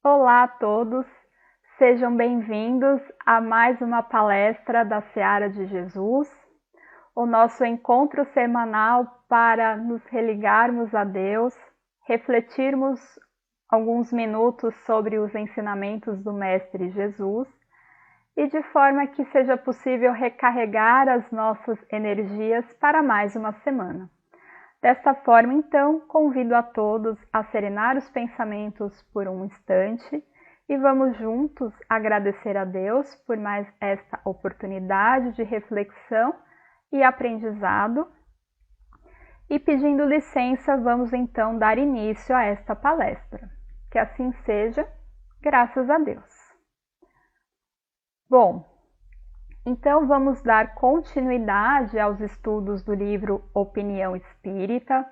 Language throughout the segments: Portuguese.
Olá a todos, sejam bem-vindos a mais uma palestra da Seara de Jesus, o nosso encontro semanal para nos religarmos a Deus, refletirmos alguns minutos sobre os ensinamentos do Mestre Jesus e de forma que seja possível recarregar as nossas energias para mais uma semana. Desta forma, então, convido a todos a serenar os pensamentos por um instante e vamos juntos agradecer a Deus por mais esta oportunidade de reflexão e aprendizado. E pedindo licença, vamos então dar início a esta palestra. Que assim seja, graças a Deus. Bom, então vamos dar continuidade aos estudos do livro Opinião Espírita,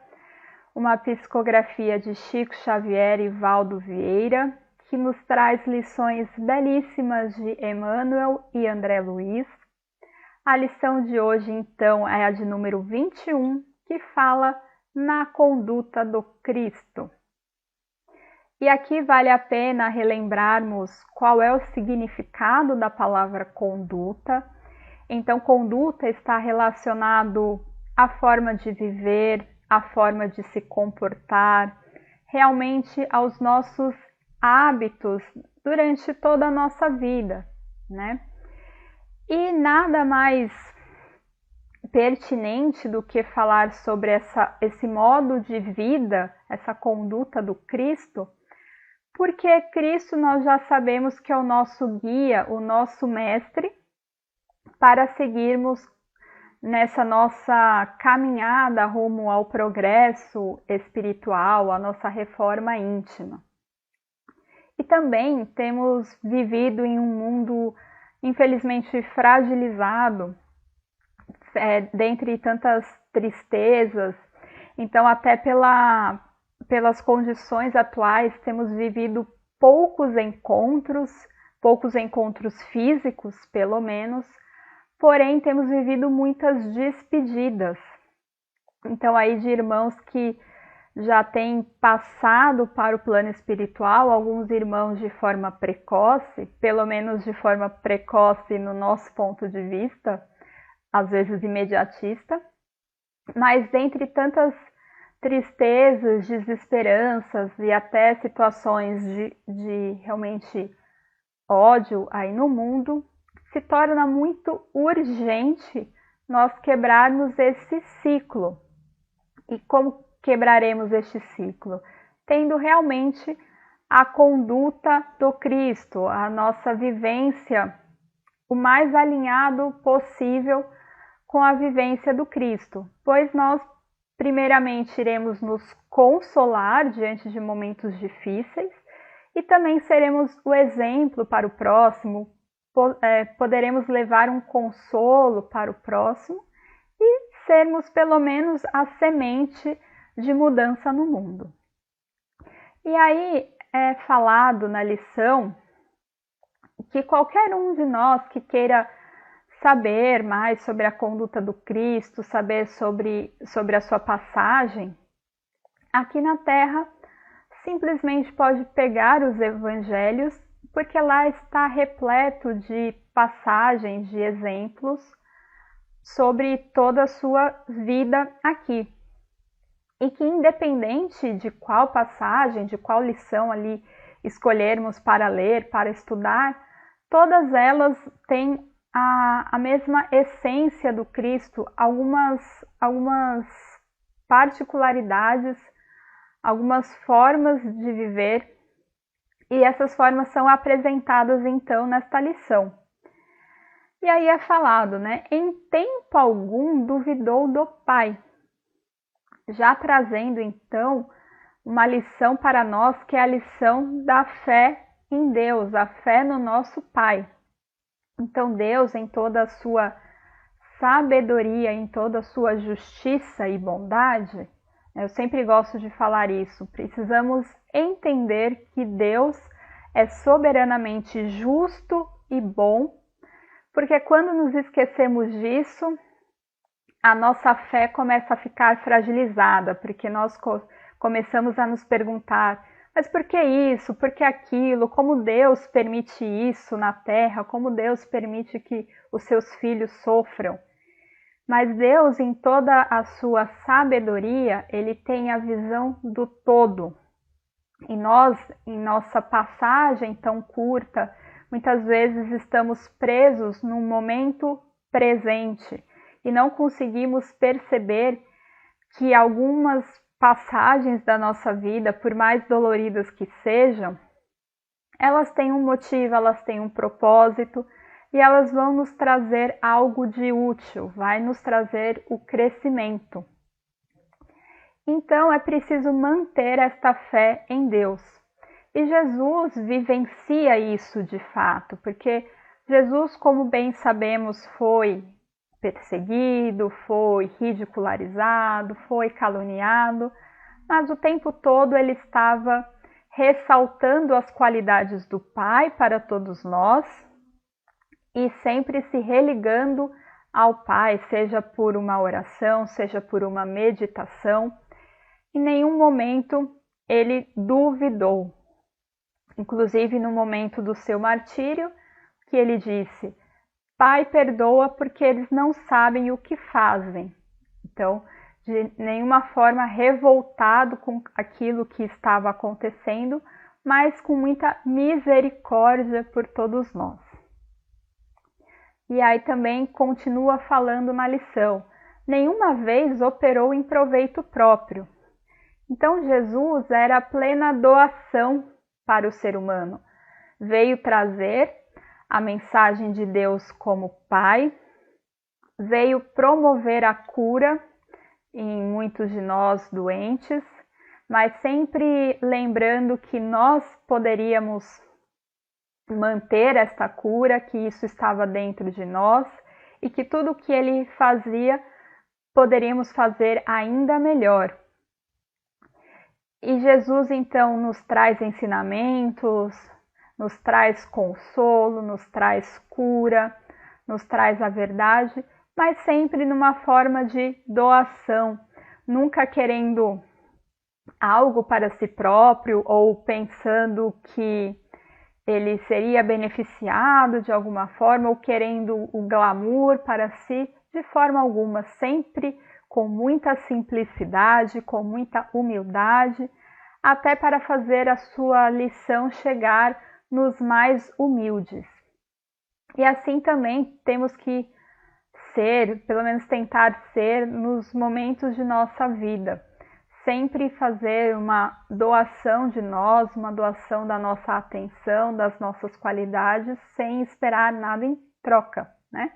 uma psicografia de Chico Xavier e Valdo Vieira, que nos traz lições belíssimas de Emmanuel e André Luiz. A lição de hoje, então, é a de número 21, que fala na conduta do Cristo. E aqui vale a pena relembrarmos qual é o significado da palavra conduta. Então, conduta está relacionado à forma de viver, à forma de se comportar, realmente aos nossos hábitos durante toda a nossa vida, né? E nada mais pertinente do que falar sobre esse modo de vida, essa conduta do Cristo, porque Cristo nós já sabemos que é o nosso guia, o nosso mestre, para seguirmos nessa nossa caminhada rumo ao progresso espiritual, à nossa reforma íntima. E também temos vivido em um mundo infelizmente fragilizado, dentre tantas tristezas. Então, até pelas condições atuais, temos vivido poucos encontros físicos, pelo menos, porém temos vivido muitas despedidas. Então, aí de irmãos que já têm passado para o plano espiritual, alguns irmãos de forma precoce, pelo menos de forma precoce no nosso ponto de vista, às vezes imediatista, mas dentre tantas tristezas, desesperanças e até situações de realmente ódio aí no mundo, se torna muito urgente nós quebrarmos esse ciclo. E como quebraremos este ciclo? Tendo realmente a conduta do Cristo, a nossa vivência o mais alinhado possível com a vivência do Cristo, pois nós primeiramente iremos nos consolar diante de momentos difíceis e também seremos o exemplo para o próximo, poderemos levar um consolo para o próximo e sermos pelo menos a semente de mudança no mundo. E aí é falado na lição que qualquer um de nós que queira saber mais sobre a conduta do Cristo, saber sobre a sua passagem aqui na Terra, simplesmente pode pegar os evangelhos, porque lá está repleto de passagens, de exemplos sobre toda a sua vida aqui. E que independente de qual passagem, de qual lição ali escolhermos para ler, para estudar, todas elas têm a mesma essência do Cristo, algumas particularidades, algumas formas de viver, e essas formas são apresentadas então nesta lição. E aí é falado, né? Em tempo algum duvidou do Pai, já trazendo então uma lição para nós que é a lição da fé em Deus, a fé no nosso Pai. Então Deus, em toda a sua sabedoria, em toda a sua justiça e bondade, eu sempre gosto de falar isso, precisamos entender que Deus é soberanamente justo e bom, porque quando nos esquecemos disso, a nossa fé começa a ficar fragilizada, porque nós começamos a nos perguntar Mas por que isso? Por que aquilo? Como Deus permite isso na terra? Como Deus permite que os seus filhos sofram? Mas Deus, em toda a sua sabedoria, ele tem a visão do todo. E nós, em nossa passagem tão curta, muitas vezes estamos presos num momento presente e não conseguimos perceber que algumas passagens da nossa vida, por mais doloridas que sejam, elas têm um motivo, elas têm um propósito e elas vão nos trazer algo de útil, vai nos trazer o crescimento. Então é preciso manter esta fé em Deus. E Jesus vivencia isso de fato, porque Jesus, como bem sabemos, foi perseguido, foi ridicularizado, foi caluniado, mas o tempo todo ele estava ressaltando as qualidades do Pai para todos nós e sempre se religando ao Pai, seja por uma oração, seja por uma meditação. Em nenhum momento ele duvidou. Inclusive no momento do seu martírio, que ele disse: Pai, perdoa porque eles não sabem o que fazem. Então, de nenhuma forma revoltado com aquilo que estava acontecendo, mas com muita misericórdia por todos nós. E aí também continua falando na lição: nenhuma vez operou em proveito próprio. Então Jesus era a plena doação para o ser humano. Veio trazer a mensagem de Deus como Pai, veio promover a cura em muitos de nós doentes, mas sempre lembrando que nós poderíamos manter esta cura, que isso estava dentro de nós e que tudo o que ele fazia poderíamos fazer ainda melhor. E Jesus então nos traz ensinamentos, nos traz consolo, nos traz cura, nos traz a verdade, mas sempre numa forma de doação, nunca querendo algo para si próprio ou pensando que ele seria beneficiado de alguma forma ou querendo o glamour para si, de forma alguma, sempre com muita simplicidade, com muita humildade, até para fazer a sua lição chegar nos mais humildes. E assim também temos que ser, pelo menos tentar ser, nos momentos de nossa vida. Sempre fazer uma doação de nós, uma doação da nossa atenção, das nossas qualidades, sem esperar nada em troca, né?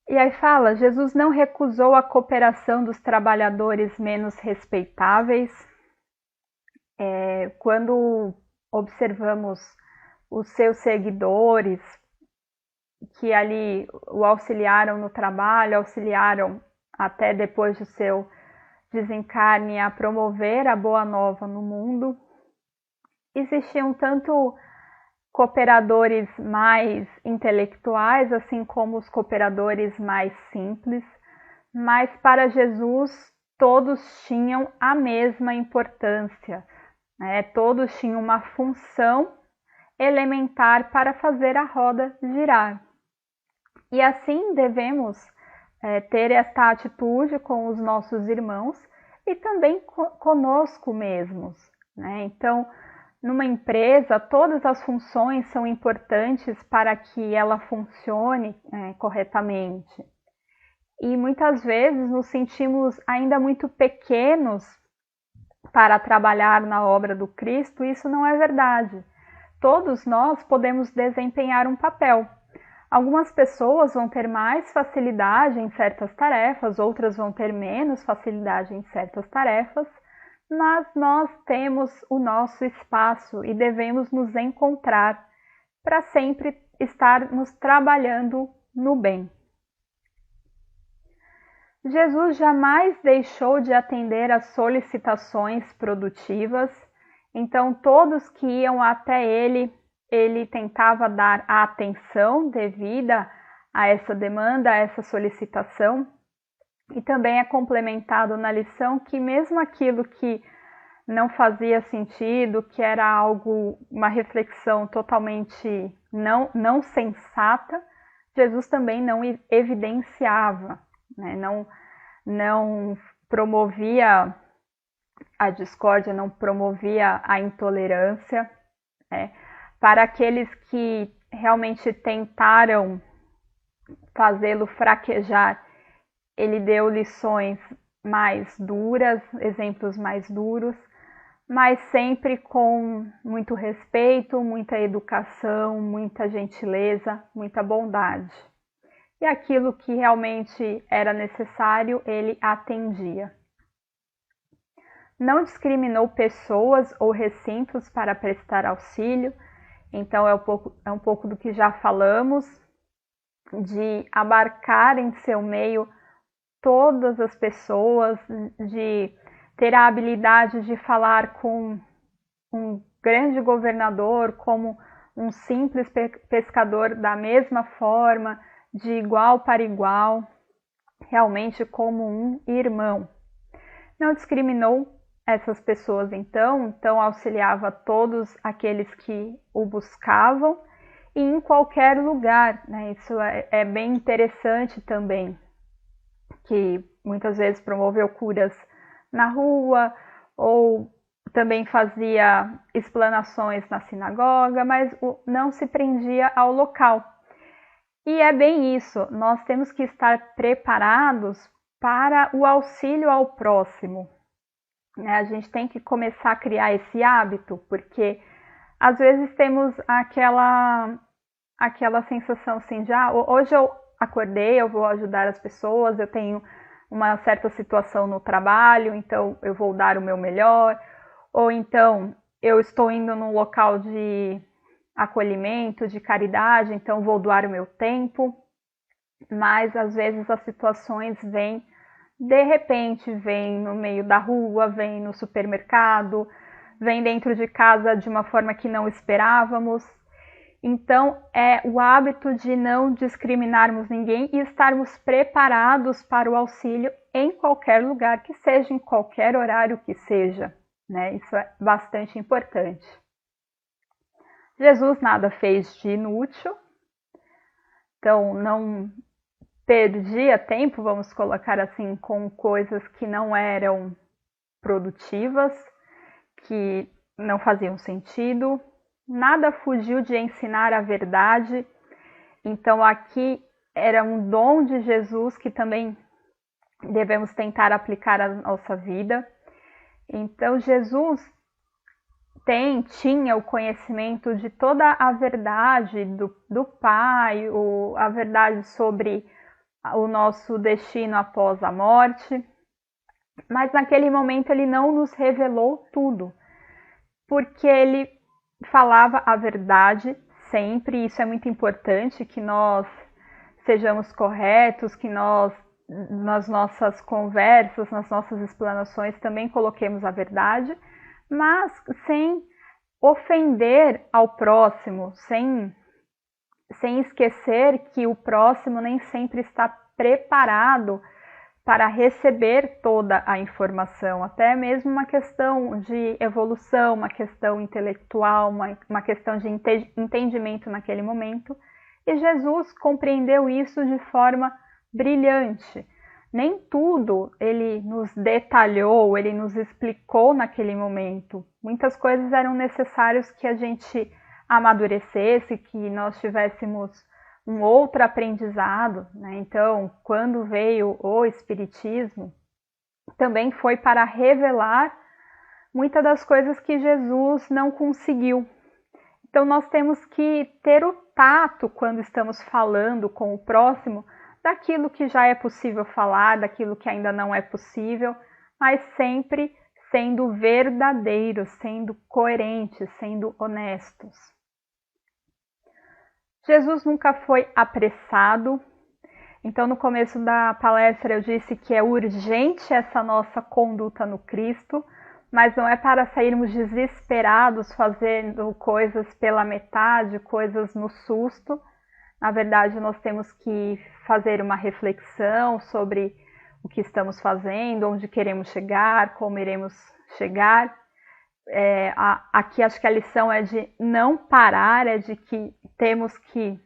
E aí fala, Jesus não recusou a cooperação dos trabalhadores menos respeitáveis. Quando observamos os seus seguidores, que ali o auxiliaram no trabalho, auxiliaram até depois do seu desencarne a promover a boa nova no mundo, existiam tanto cooperadores mais intelectuais, assim como os cooperadores mais simples, mas para Jesus todos tinham a mesma importância, né? Todos tinham uma função elementar para fazer a roda girar. E assim devemos ter esta atitude com os nossos irmãos e também conosco mesmos, né? Então, numa empresa, todas as funções são importantes para que ela funcione corretamente. E muitas vezes nos sentimos ainda muito pequenos para trabalhar na obra do Cristo, e isso não é verdade. Todos nós podemos desempenhar um papel. Algumas pessoas vão ter mais facilidade em certas tarefas, outras vão ter menos facilidade em certas tarefas, mas nós temos o nosso espaço e devemos nos encontrar para sempre estarmos trabalhando no bem. Jesus jamais deixou de atender às solicitações produtivas, então todos que iam até ele tentava dar a atenção devida a essa demanda, a essa solicitação. E também é complementado na lição que mesmo aquilo que não fazia sentido, que era algo, uma reflexão totalmente não sensata, Jesus também não evidenciava, né? Não promovia a discórdia, não promovia a intolerância, né? Para aqueles que realmente tentaram fazê-lo fraquejar, ele deu lições mais duras, exemplos mais duros, mas sempre com muito respeito, muita educação, muita gentileza, muita bondade. E aquilo que realmente era necessário, ele atendia. Não discriminou pessoas ou recintos para prestar auxílio, então é um pouco do que já falamos, de abarcar em seu meio todas as pessoas, de ter a habilidade de falar com um grande governador, como um simples pescador da mesma forma, de igual para igual, realmente como um irmão. Não discriminou essas pessoas então auxiliava todos aqueles que o buscavam e em qualquer lugar, né? Isso é bem interessante também, que muitas vezes promoveu curas na rua ou também fazia explanações na sinagoga, mas não se prendia ao local. E é bem isso, nós temos que estar preparados para o auxílio ao próximo. A gente tem que começar a criar esse hábito, porque às vezes temos aquela sensação assim de hoje eu acordei, eu vou ajudar as pessoas, eu tenho uma certa situação no trabalho, então eu vou dar o meu melhor, ou então eu estou indo num local de acolhimento, de caridade, então vou doar o meu tempo, mas às vezes as situações vêm de repente, vem no meio da rua, vem no supermercado, vem dentro de casa de uma forma que não esperávamos. Então, é o hábito de não discriminarmos ninguém e estarmos preparados para o auxílio em qualquer lugar que seja, em qualquer horário que seja, né? Isso é bastante importante. Jesus nada fez de inútil, então não perdia tempo, vamos colocar assim, com coisas que não eram produtivas, que não faziam sentido. Nada fugiu de ensinar a verdade. Então aqui era um dom de Jesus que também devemos tentar aplicar à nossa vida. Então Jesus tinha o conhecimento de toda a verdade do Pai, a verdade sobre o nosso destino após a morte, mas naquele momento ele não nos revelou tudo, porque ele falava a verdade sempre, e isso é muito importante, que nós sejamos corretos, que nós, nas nossas conversas, nas nossas explanações, também coloquemos a verdade, mas sem ofender ao próximo, sem esquecer que o próximo nem sempre está preparado para receber toda a informação, até mesmo uma questão de evolução, uma questão intelectual, uma questão de entendimento naquele momento. E Jesus compreendeu isso de forma brilhante. Nem tudo ele nos detalhou, ele nos explicou naquele momento. Muitas coisas eram necessárias que a gente amadurecesse, que nós tivéssemos um outro aprendizado, né? Então, quando veio o Espiritismo, também foi para revelar muitas das coisas que Jesus não conseguiu. Então, nós temos que ter o tato quando estamos falando com o próximo daquilo que já é possível falar, daquilo que ainda não é possível, mas sempre sendo verdadeiros, sendo coerentes, sendo honestos. Jesus nunca foi apressado. Então, no começo da palestra eu disse que é urgente essa nossa conduta no Cristo, mas não é para sairmos desesperados fazendo coisas pela metade, coisas no susto. Na verdade, nós temos que fazer uma reflexão sobre o que estamos fazendo, onde queremos chegar, como iremos chegar. Aqui acho que a lição é de não parar, é de que temos que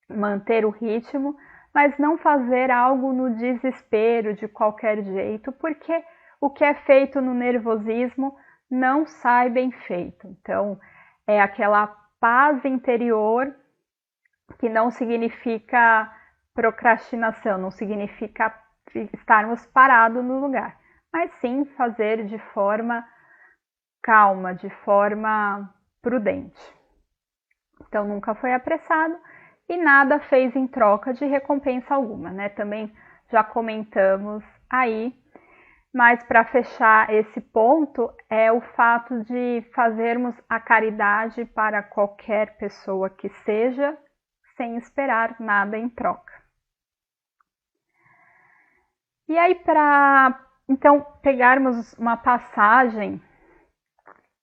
manter o ritmo, mas não fazer algo no desespero de qualquer jeito, porque o que é feito no nervosismo não sai bem feito. Então, é aquela paz interior que não significa procrastinação, não significa estarmos parados no lugar, mas sim fazer de forma calma, de forma prudente. Então nunca foi apressado e nada fez em troca de recompensa alguma, né? Também já comentamos aí, mas para fechar esse ponto é o fato de fazermos a caridade para qualquer pessoa que seja, sem esperar nada em troca. E aí para então pegarmos uma passagem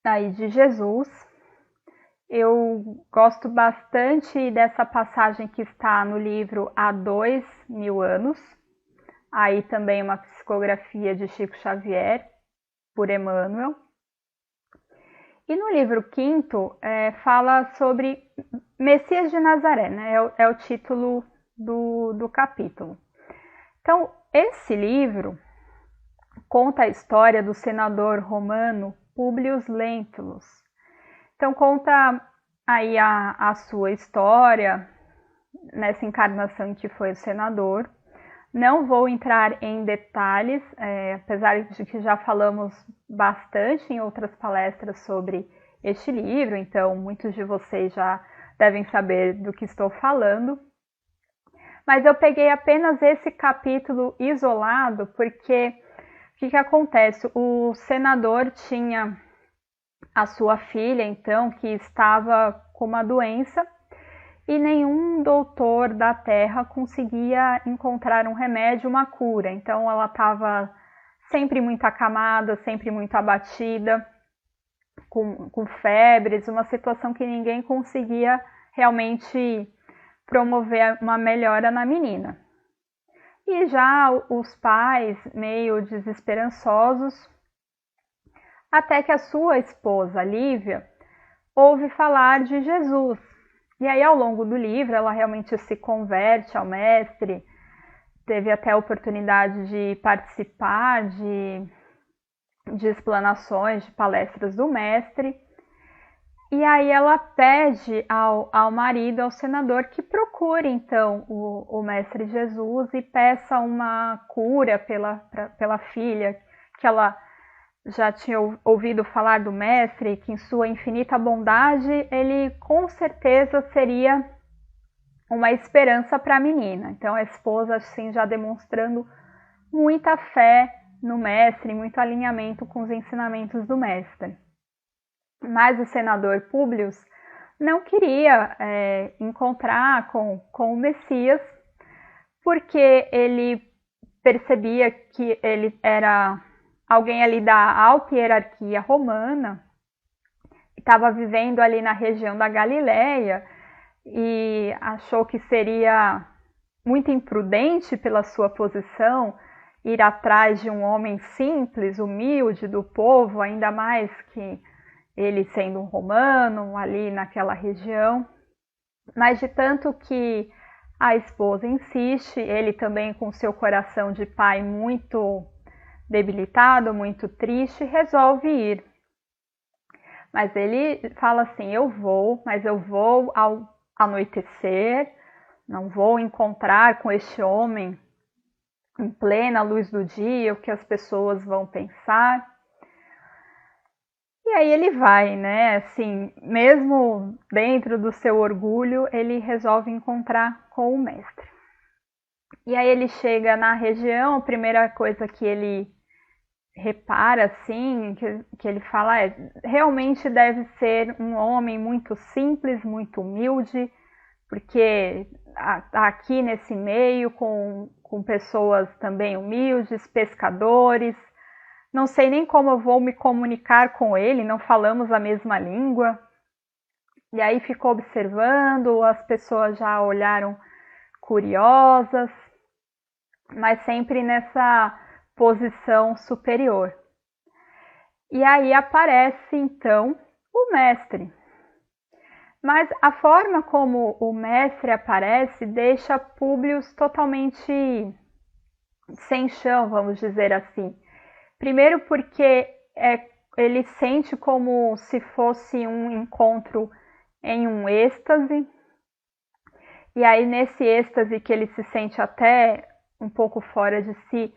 aí de Jesus, eu gosto bastante dessa passagem que está no livro Há 2000 anos, aí também uma psicografia de Chico Xavier, por Emmanuel. E no livro quinto fala sobre Messias de Nazaré, né? É o título do capítulo. Então, esse livro conta a história do senador romano Públio Lentulus. Então conta aí a sua história nessa encarnação em que foi o senador. Não vou entrar em detalhes, apesar de que já falamos bastante em outras palestras sobre este livro, então muitos de vocês já devem saber do que estou falando. Mas eu peguei apenas esse capítulo isolado porque o que acontece? O senador tinha a sua filha, então, que estava com uma doença e nenhum doutor da Terra conseguia encontrar um remédio, uma cura. Então, ela estava sempre muito acamada, sempre muito abatida, com febres, uma situação que ninguém conseguia realmente promover uma melhora na menina. E já os pais, meio desesperançosos, até que a sua esposa, Lívia, ouve falar de Jesus. E aí, ao longo do livro, ela realmente se converte ao mestre, teve até a oportunidade de participar de explanações, de palestras do mestre. E aí ela pede ao marido, ao senador, que procure então o mestre Jesus e peça uma cura pela filha, que ela já tinha ouvido falar do mestre, que em sua infinita bondade ele com certeza seria uma esperança para a menina. Então a esposa assim já demonstrando muita fé no mestre, muito alinhamento com os ensinamentos do mestre. Mas o senador Públio não queria encontrar com o Messias, porque ele percebia que ele era alguém ali da alta hierarquia romana, estava vivendo ali na região da Galileia e achou que seria muito imprudente pela sua posição ir atrás de um homem simples, humilde do povo, ainda mais que ele sendo um romano ali naquela região. Mas de tanto que a esposa insiste, ele também com seu coração de pai muito debilitado, muito triste, resolve ir. Mas ele fala assim, mas eu vou ao anoitecer, não vou encontrar com este homem em plena luz do dia, o que as pessoas vão pensar. E aí ele vai, né? Assim, mesmo dentro do seu orgulho, ele resolve encontrar com o mestre. E aí ele chega na região, a primeira coisa que ele repara, assim, que ele fala realmente deve ser um homem muito simples, muito humilde, porque aqui nesse meio com pessoas também humildes, pescadores, não sei nem como eu vou me comunicar com ele, não falamos a mesma língua. E aí ficou observando, as pessoas já olharam curiosas, mas sempre nessa posição superior. E aí aparece então o mestre. Mas a forma como o mestre aparece deixa Públio totalmente sem chão, vamos dizer assim. Primeiro porque ele sente como se fosse um encontro em um êxtase, e aí nesse êxtase que ele se sente até um pouco fora de si,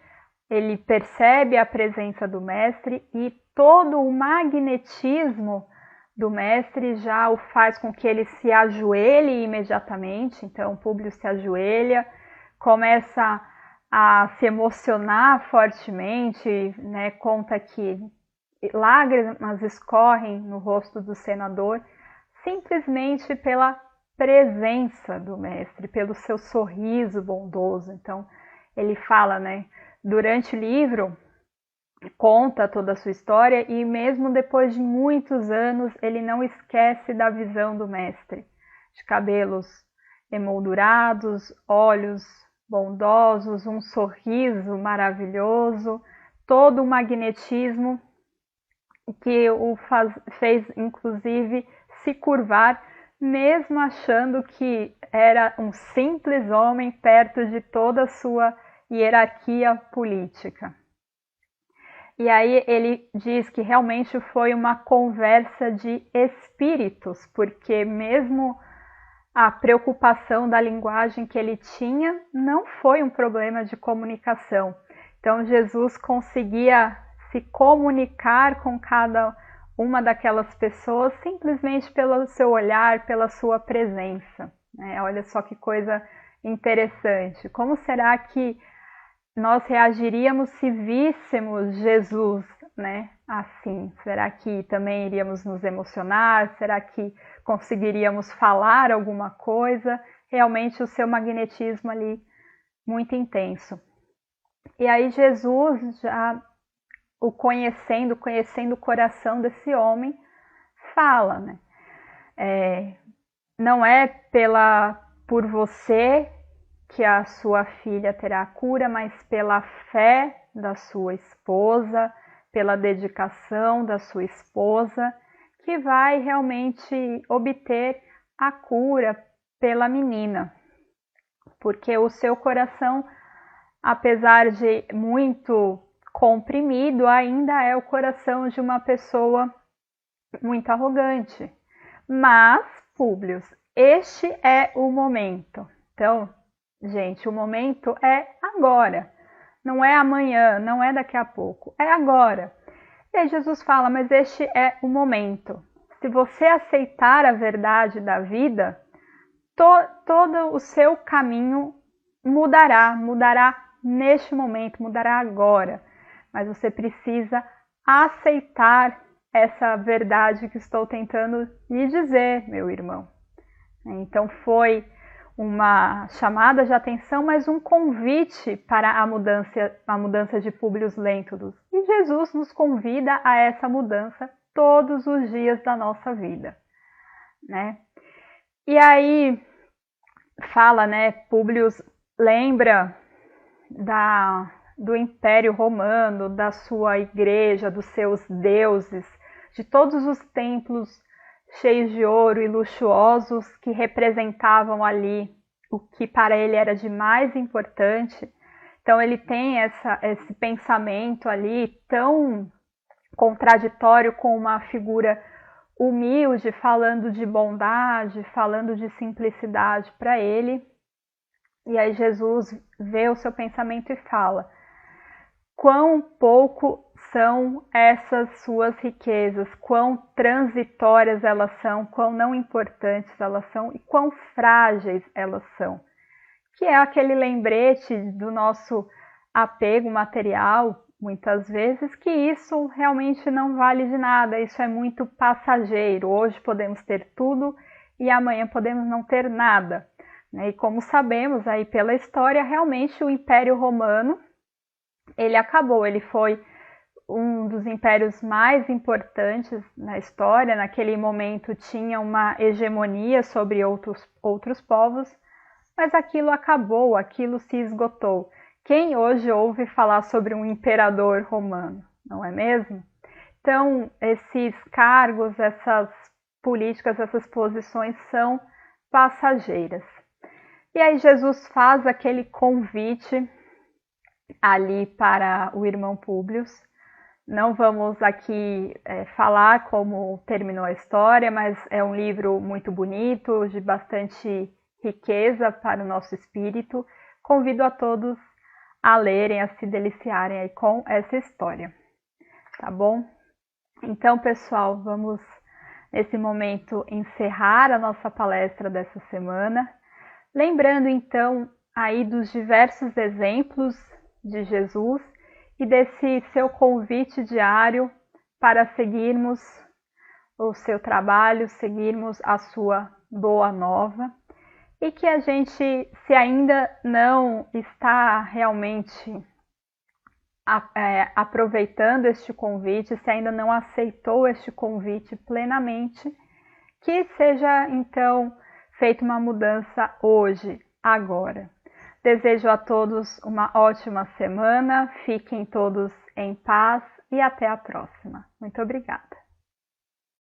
ele percebe a presença do mestre e todo o magnetismo do mestre já o faz com que ele se ajoelhe imediatamente. Então Públio se ajoelha, começa a se emocionar fortemente, né? Conta que lágrimas escorrem no rosto do senador simplesmente pela presença do mestre, pelo seu sorriso bondoso. Então ele fala, né? Durante o livro conta toda a sua história e mesmo depois de muitos anos ele não esquece da visão do mestre, de cabelos emoldurados, olhos bondosos, um sorriso maravilhoso, todo o magnetismo que o fez inclusive se curvar, mesmo achando que era um simples homem perto de toda a sua hierarquia política. E aí ele diz que realmente foi uma conversa de espíritos, porque mesmo a preocupação da linguagem que ele tinha não foi um problema de comunicação. Então Jesus conseguia se comunicar com cada uma daquelas pessoas simplesmente pelo seu olhar, pela sua presença. Olha só que coisa interessante. Como será que nós reagiríamos se víssemos Jesus, né, assim? Será que também iríamos nos emocionar? Será que conseguiríamos falar alguma coisa? Realmente o seu magnetismo ali muito intenso. E aí Jesus, já o conhecendo o coração desse homem, fala, né? Não é por você que a sua filha terá cura, mas pela fé da sua esposa, pela dedicação da sua esposa, que vai realmente obter a cura pela menina. Porque o seu coração, apesar de muito comprimido, ainda é o coração de uma pessoa muito arrogante. Mas, Públio, este é o momento. Então, gente, o momento é agora. Não é amanhã, não é daqui a pouco, é agora. E aí Jesus fala, mas este é o momento. Se você aceitar a verdade da vida, todo o seu caminho mudará neste momento, mudará agora. Mas você precisa aceitar essa verdade que estou tentando lhe dizer, meu irmão. Então foi uma chamada de atenção, mas um convite para a mudança de Públio Lentulus. E Jesus nos convida a essa mudança todos os dias da nossa vida, né? E aí fala, né, Públio lembra do Império Romano, da sua igreja, dos seus deuses, de todos os templos cheios de ouro e luxuosos que representavam ali o que para ele era de mais importante. Então ele tem esse pensamento ali tão contraditório com uma figura humilde, falando de bondade, falando de simplicidade para ele. E aí Jesus vê o seu pensamento e fala: quão pouco são essas suas riquezas, quão transitórias elas são, quão não importantes elas são e quão frágeis elas são. Que é aquele lembrete do nosso apego material, muitas vezes, que isso realmente não vale de nada, isso é muito passageiro. Hoje podemos ter tudo e amanhã podemos não ter nada. E como sabemos aí pela história, realmente o Império Romano ele acabou, ele foi um dos impérios mais importantes na história. Naquele momento tinha uma hegemonia sobre outros povos, mas aquilo acabou, aquilo se esgotou. Quem hoje ouve falar sobre um imperador romano, não é mesmo? Então, esses cargos, essas políticas, essas posições são passageiras. E aí Jesus faz aquele convite ali para o irmão Públio. Não vamos aqui falar como terminou a história, mas é um livro muito bonito, de bastante riqueza para o nosso espírito. Convido a todos a lerem, a se deliciarem aí com essa história, tá bom? Então, pessoal, vamos nesse momento encerrar a nossa palestra dessa semana. Lembrando, então, aí dos diversos exemplos de Jesus e desse seu convite diário para seguirmos o seu trabalho, seguirmos a sua boa nova, e que a gente, se ainda não está realmente aproveitando este convite, se ainda não aceitou este convite plenamente, que seja então feita uma mudança hoje, agora. Desejo a todos uma ótima semana, fiquem todos em paz e até a próxima. Muito obrigada.